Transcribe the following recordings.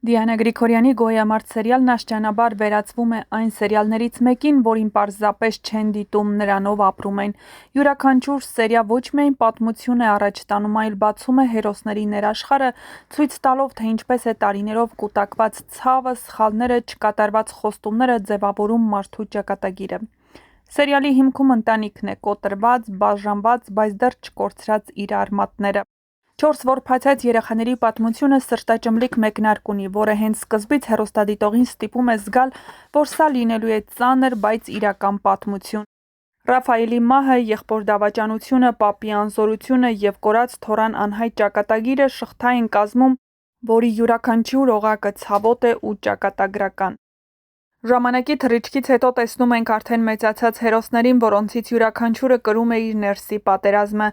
Դիանա Գրիգորյանի «Գոյամարտ» սերիալն աշճանաբար վերածվում է այն սերիալներից մեկին, որին պարզապես չեն դիտում, նրանով ապրում են։ Յուրաքանչյուր սերիա ոչ միայն պատմություն է առաջ տանում, այլ բացում է հերոսների ներաշխարհը, ցույց տալով, թե ինչպես է տարիներով կուտակված ցավը, սխալները, չկատարված խոստումները ձևավորում մարդու ճակատագիրը։ Սերիալի հիմքում ընտանիքն է՝ կոտրված, բաժանված, բայց դեռ չկորցրած իր արմատները։ 4 որբացած երեխաների պատմությունը սրտաճմլիկ մեկնարկ ունի, որը հենց սկզբից հեռուստադիտողին ստիպում է զգալ, որ սա լինելու է ծանր, բայց իրական պատմություն։ Ռաֆայելի մահը, եղբոր դավաճանությունը, պապի անզորությունը և կորած թոռան անհայտ ճակատագիրը շղթա են կազմում, որի յուրաքանչյուր օղակը ցավոտ է ու ճակատագրական։ Ժամանակի թռիչքից հետո տեսնում ենք արդեն մեծացած հերոսներին, որոնցից յուրաքանչյուրը կրում է իր ներսի պատերազմը։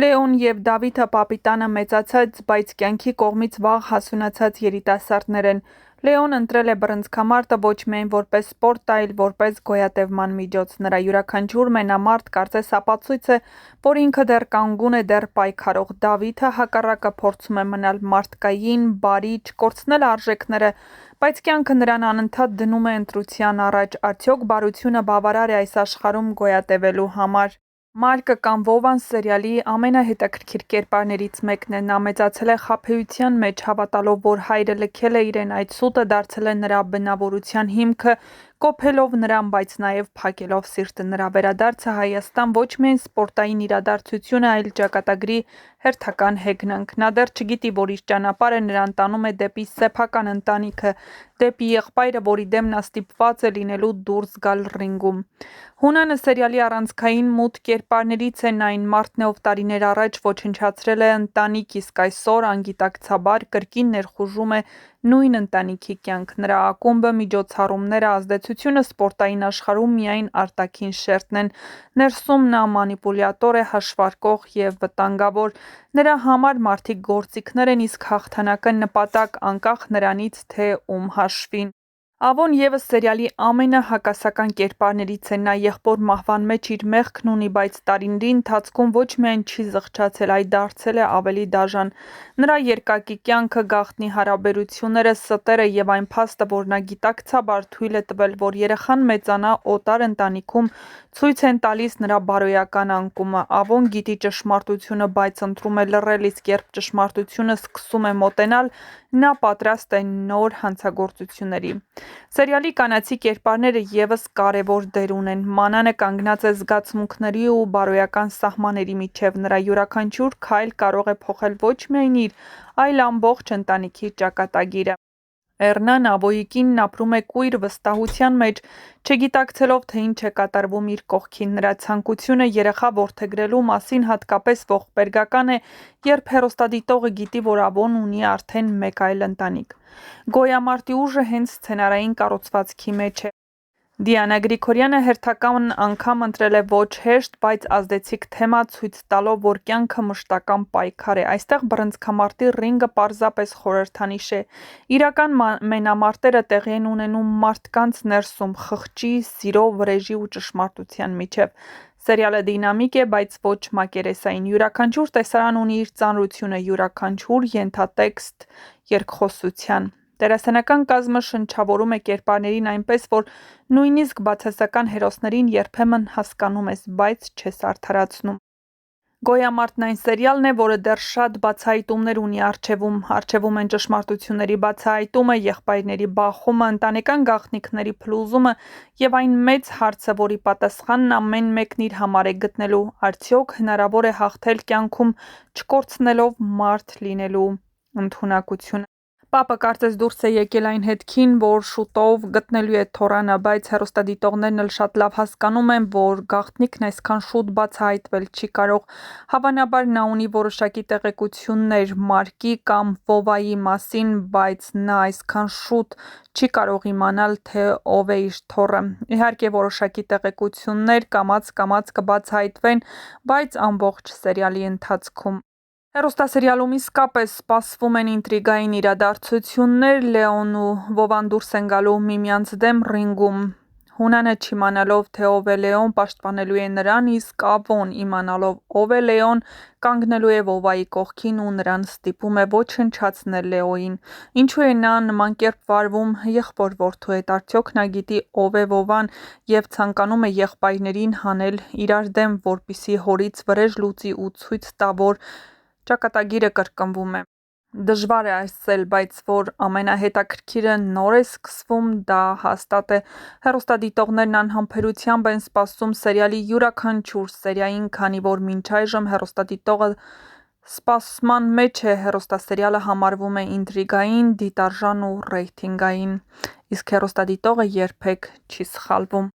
Լեոն և Դավիթը պապի տանը մեծացած, բայց կյանքի կողմից վաղ հասունացած երիտասարդներ են։ Լեոն ընտրել է բռնցքամարտը ոչ միայն որպես սպորտ, այլ որպես գոյատևման միջոց։ Նրա յուրաքանչյուր մենամարտ կարծես ապացույց է, որ ինքը դեռ կանգուն է, դեռ պայքարող։ Դավիթը հակառակը փորձում է մնալ մարդկային, բարի, չկորցնել արժեքները, բայց կյանքը նրան անընդհատ դնում է ընտրության առաջ։ Արդյոք բարությունը բավարար է այս աշխարհում գոյատևելու համար։ Մարկը կամ Վովան սերիալի ամենահետաքրքիր կերպարներից մեկն է։ Նա մեծացել է խաբեության մեջ, հավատալով, որ հայրը լքել է իրեն, այդ սուտը դարձել է նրա բնավորության հիմքը, կոփելով նրան, բայց նաև փակելով սիրտը։ Նրա վերադարձը Հայաստան ոչ միայն սպորտային իրադարձություն է, այլ ճակատագրի հերթական հեգնանք։ Նա դեռ չգիտի, որ իր ճանապարհը նրան տանում է դեպի սեփական ընտանիքը, դեպի եղբայրը, որի դեմ նա ստիպված է լինելու դուրս գալ ռինգում։ Հունանը սերիալի առանցքային մութ կերպարներից է, նա այն մարդն է, ով տարիներ առաջ ոչնչացրել է ընտանիք, իսկ այսօր անգիտակցաբար կրկին ներխուժում է նույն ընտանիքի կյանք։ Նրա ակումբը, միջոցառումները, ազդեցությունը սպորտային աշխարհում միայն արտաքին շերտն են։ Ներսում նա մանիպուլյատոր է, հաշվարկող և վտանգավոր։ Նրա համար մարդիկ գործիքներ են, իսկ հաղթանակը նպատակ, անկախ նրանից, թե ում հաշվին։ Ավոն ևս սերիալի ամենահակասական կերպարներից է։ Նա եղբոր մահվան մեջ իր մեղքն ունի, բայց տարիների ընթացքում ոչ միայն չի զղջացել, այլ դարձել է ավելի դաժան։ Նրա երկակի կյանքը, գաղտնի հարաբերությունները, ստերը և այն փաստը, որ նա գիտակցաբար թույլ է տվել, որ երեխան մեծանա օտար ընտանիքում, ցույց են տալիս նրա բարոյական անկումը։ Ավոն գիտի ճշմարտությունը, բայց ընտրում է լռել, իսկ երբ ճշմարտությունը սկսում է մոտենալ, նա պատրաստ է նոր հանցագործությունների։ Սերիալի կանացի կերպարները ևս կարևոր դեր ունեն։ Մանանը կանգնած է զգացմունքների ու բարոյական սահմանների միջև։ Նրա յուրաքանչյուր քայլ կարող է փոխել ոչ միայն իր, այլ ամբողջ ընտանիքի ճակատագիրը։ Էռնան Ավոյի կինն ապրում է կույր վստահության մեջ, չգիտակցելով, թե ինչ է կատարվում իր կողքին։ Նրա ցանկությունը երեխա որդեգրելու մասին հատկապես ողբերգական է, երբ հեռուստադիտողը գիտի, որ Ավոն ունի արդեն մեկ այլ ընտանիք։ Գոյամարտի ուժը հենց սցենարային կառուցվածքի մեջ է։ Դիանա Գրիգորյանը հերթական անգամ ընտրել է ոչ հեշտ, բայց ազդեցիկ թեմա, ցույց տալով, որ կյանքը մշտական պայքար է։ Այստեղ բռնցքամարտի ռինգը պարզապես խորհրդանիշ է։ Իրական մենամարտերը տեղի են ունենում մարդկանց ներսում, խղճի, սիրո, վրեժի ու ճշմարտության միջև։ Սերիալը դինամիկ է, բայց ոչ մակերեսային։ Յուրաքանչյուր տեսարան ունի իր ծանրությունը, յուրաքանչյուր ենթատեքստ երկխոսության։ Դերասանական կազմը շնչավորում է կերպարներին այնպես, որ նույնիսկ բացասական հերոսներին երբեմն հասկանում ես, բայց չես արդարացնում։ Գոյամարտն այն սերիալն է, որը դեռ շատ բացահայտումներ ունի առջևում։ Առջևում են ճշմարտությունների բացահայտումը, եղբայրների բախումը, ընտանեկան գաղտնիքների փլուզումը և այն մեծ հարցը, որի պատասխանն ամեն մեկն իր համար է գտնելու՝ արդյոք հնարավոր է հաղթել կյանքում՝ չկորցնելով մարդ լինելու ընդունակությունը։ Պապը կարծես դուրս է եկել այն հետքին, որ շուտով գտնելու է թոռանը, բայց հեռուստադիտողներն էլ շատ լավ հասկանում են, որ գաղտնիքն այսքան շուտ բացահայտվել չի կարող։ Հավանաբար նա ունի որոշակի տեղեկություններ Մարկի կամ Վովայի մասին, բայց նա այսքան շուտ չի կարող իմանալ, թե ով է իր թոռը։ Իհարկե, որոշակի տեղեկություններ կամաց-կամաց կբացահայտվեն, բայց ամբողջ սերիալի ընթացքում։ Հեռուստասերիալում իսկապես սպասվում են ինտրիգային իրադարձություններ։ Լեոնն ու Վովան դուրս են գալու միմյանց դեմ ռինգում։ Հունանը չիմանալով, թե ով է Լեոն, պաշտպանելու է նրան, իսկ Ավոն իմանալով, ով է Լեոն, կանգնելու է Վովայի կողքին ու նրան ստիպում է ոչնչացնել Լեոյին։ Ինչու է նա նման կերպ վարվում եղբոր որդու հետ, արդյոք նա գիտի ով է Վովան և ցանկանում է եղբայրներին հանել իրար դեմ, որպեսզի հորից վրեժ լուծի ու ցույց տա, որ ճակատագիրը կրկնվում է։ Դժվար է ասել, բայց որ ամենահետաքրքիրը նոր է սկսվում, դա հաստատ է։ Հեռուստադիտողներն անհամբերությամբ են սպասում սերիալի յուրաքանչյուր սերիային, քանի որ մինչ այժմ հեռուստադիտողը սպասման մեջ է, հեռուստասերիալը համարվում է ինտրիգային, դիտարժան ու ռեյտինգային, իսկ հեռուստադիտողը երբեք չի սխալվում։